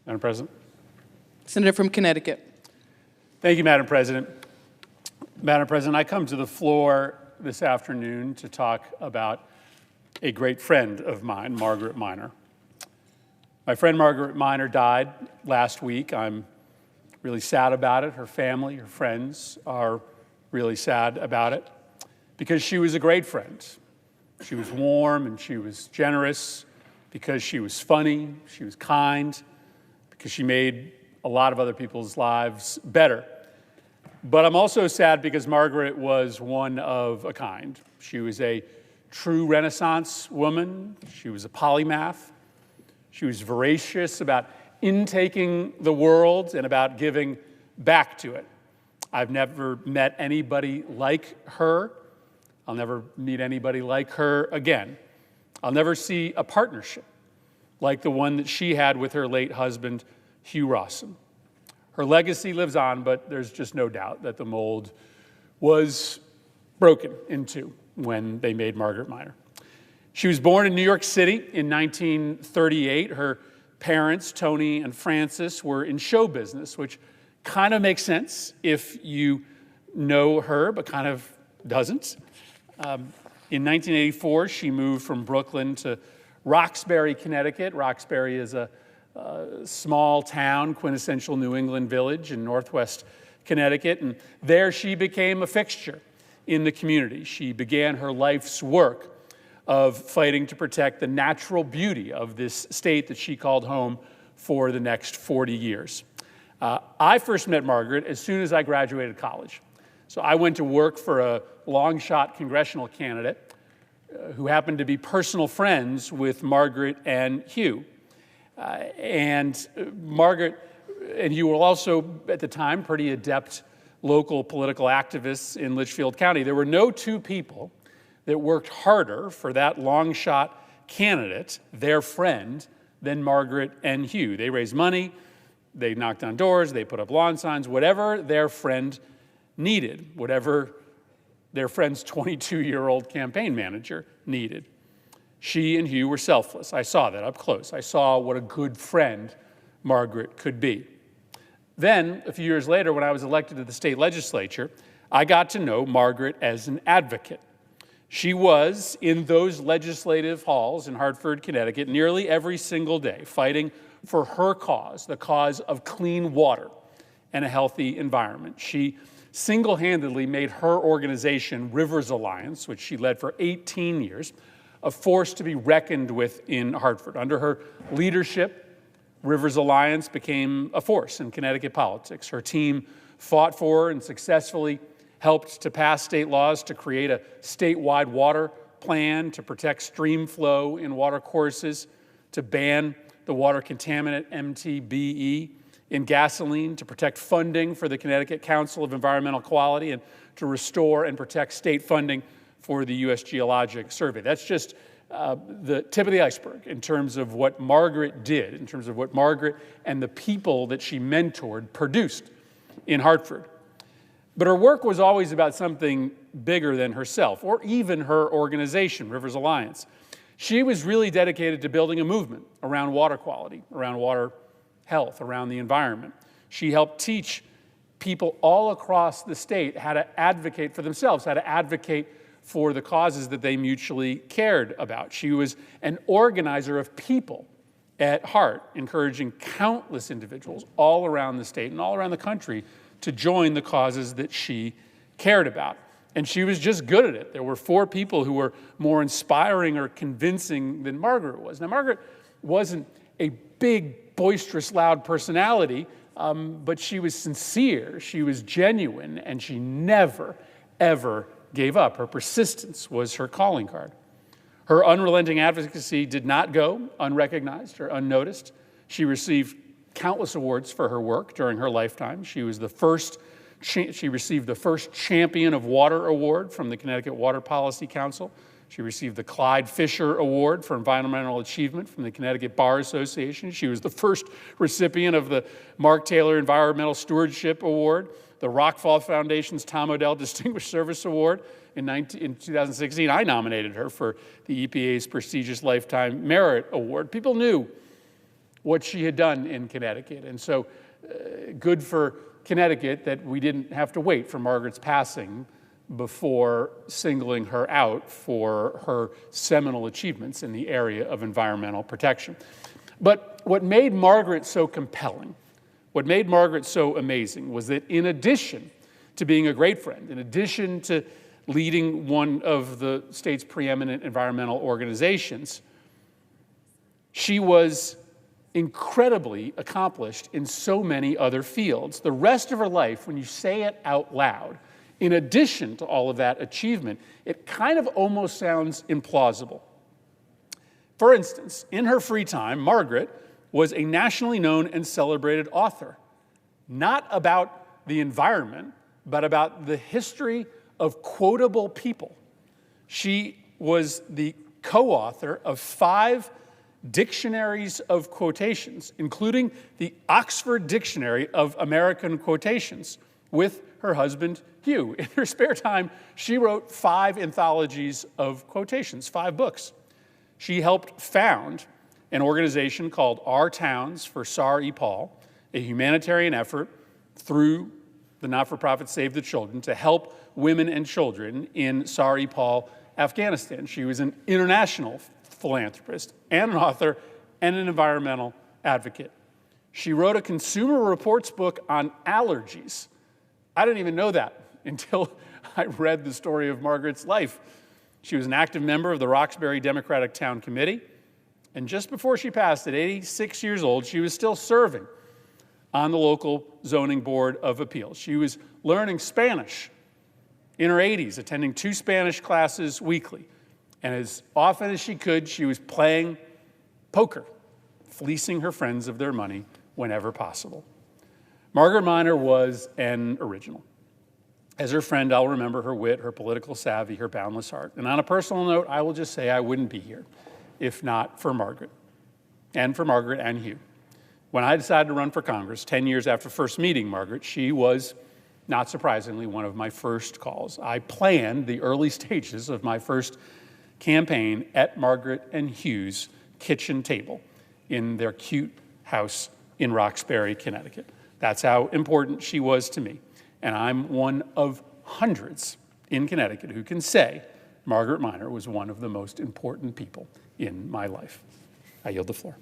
Madam President. Senator from Connecticut. Thank you, Madam President. Madam President, I come to the floor this afternoon to talk about a great friend of mine, Margaret Miner. My friend Margaret Miner died last week. I'm really sad about it. Her family, her friends are really sad about it because she was a great friend. She was warm and she was generous because she was funny, she was kind, because she made a lot of other people's lives better. But I'm also sad because Margaret was one of a kind. She was a true Renaissance woman. She was a polymath. She was voracious about intaking the world and about giving back to it. I've never met anybody like her. I'll never meet anybody like her again. I'll never see a partnership like the one that she had with her late husband, Hugh Rawson. Her legacy lives on, but there's just no doubt that the mold was broken into when they made Margaret Miner. She was born in New York City in 1938. Her parents, Tony and Frances, were in show business, which kind of makes sense if you know her, but kind of doesn't. In 1984, she moved from Brooklyn to Roxbury, Connecticut. Roxbury is a small town, quintessential New England village in northwest Connecticut, and there she became a fixture in the community. She began her life's work of fighting to protect the natural beauty of this state that she called home for the next 40 years. I first met Margaret as soon as I graduated college. So I went to work for a long-shot congressional candidate who happened to be personal friends with Margaret and Hugh. And Margaret and Hugh were also, at the time, pretty adept local political activists in Litchfield County. There were no two people that worked harder for that long-shot candidate, their friend, than Margaret and Hugh. They raised money, they knocked on doors, they put up lawn signs, whatever their friend needed, whatever their friend's 22-year-old campaign manager needed. She and Hugh were selfless. I saw that up close. I saw what a good friend Margaret could be. Then, a few years later, when I was elected to the state legislature, I got to know Margaret as an advocate. She was in those legislative halls in Hartford, Connecticut, nearly every single day, fighting for her cause, the cause of clean water and a healthy environment. She single-handedly made her organization, Rivers Alliance, which she led for 18 years, a force to be reckoned with in Hartford. Under her leadership, Rivers Alliance became a force in Connecticut politics. Her team fought for and successfully helped to pass state laws to create a statewide water plan to protect stream flow in water courses, to ban the water contaminant MTBE in gasoline, to protect funding for the Connecticut Council of Environmental Quality, and to restore and protect state funding for the U.S. Geologic Survey. That's just the tip of the iceberg in terms of what Margaret did, in terms of what Margaret and the people that she mentored produced in Hartford. But her work was always about something bigger than herself, or even her organization, Rivers Alliance. She was really dedicated to building a movement around water quality, around water health, around the environment. She helped teach people all across the state how to advocate for themselves, how to advocate for the causes that they mutually cared about. She was an organizer of people at heart, encouraging countless individuals all around the state and all around the country to join the causes that she cared about. And she was just good at it. There were 4 people who were more inspiring or convincing than Margaret was. Now, Margaret wasn't a big, boisterous, loud personality, but she was sincere, she was genuine, and she never, ever gave up. Her persistence was her calling card. Her unrelenting advocacy did not go unrecognized or unnoticed. She received countless awards for her work during her lifetime. She received the first Champion of Water Award from the Connecticut Water Policy Council. She received the Clyde Fisher Award for Environmental Achievement from the Connecticut Bar Association. She was the first recipient of the Mark Taylor Environmental Stewardship Award, the Rockfall Foundation's Tom Odell Distinguished Service Award. In 2016, I nominated her for the EPA's prestigious Lifetime Merit Award. People knew what she had done in Connecticut. And so good for Connecticut that we didn't have to wait for Margaret's passing before singling her out for her seminal achievements in the area of environmental protection. But what made Margaret so compelling, what made Margaret so amazing, was that in addition to being a great friend, in addition to leading one of the state's preeminent environmental organizations, she was incredibly accomplished in so many other fields. The rest of her life, when you say it out loud, in addition to all of that achievement, it kind of almost sounds implausible. For instance, in her free time, Margaret was a nationally known and celebrated author, not about the environment, but about the history of quotable people. She was the co-author of 5 dictionaries of quotations, including the Oxford Dictionary of American Quotations, with her husband, Hugh. In her spare time, she wrote 5 anthologies of quotations, 5 books. She helped found an organization called Our Towns for Sar-e-Paul, a humanitarian effort through the not-for-profit Save the Children to help women and children in Sar-e-Paul, Afghanistan. She was an international philanthropist and an author and an environmental advocate. She wrote a Consumer Reports book on allergies. I didn't even know that until I read the story of Margaret's life. She was an active member of the Roxbury Democratic Town Committee, and just before she passed, at 86 years old, she was still serving on the local zoning board of appeals. She was learning Spanish in her 80s, attending 2 Spanish classes weekly. And as often as she could, she was playing poker, fleecing her friends of their money whenever possible. Margaret Miner was an original. As her friend, I'll remember her wit, her political savvy, her boundless heart. And on a personal note, I will just say I wouldn't be here if not for Margaret and Hugh. When I decided to run for Congress 10 years after first meeting Margaret, she was, not surprisingly, one of my first calls. I planned the early stages of my first campaign at Margaret and Hugh's kitchen table in their cute house in Roxbury, Connecticut. That's how important she was to me. And I'm one of hundreds in Connecticut who can say Margaret Miner was one of the most important people in my life. I yield the floor.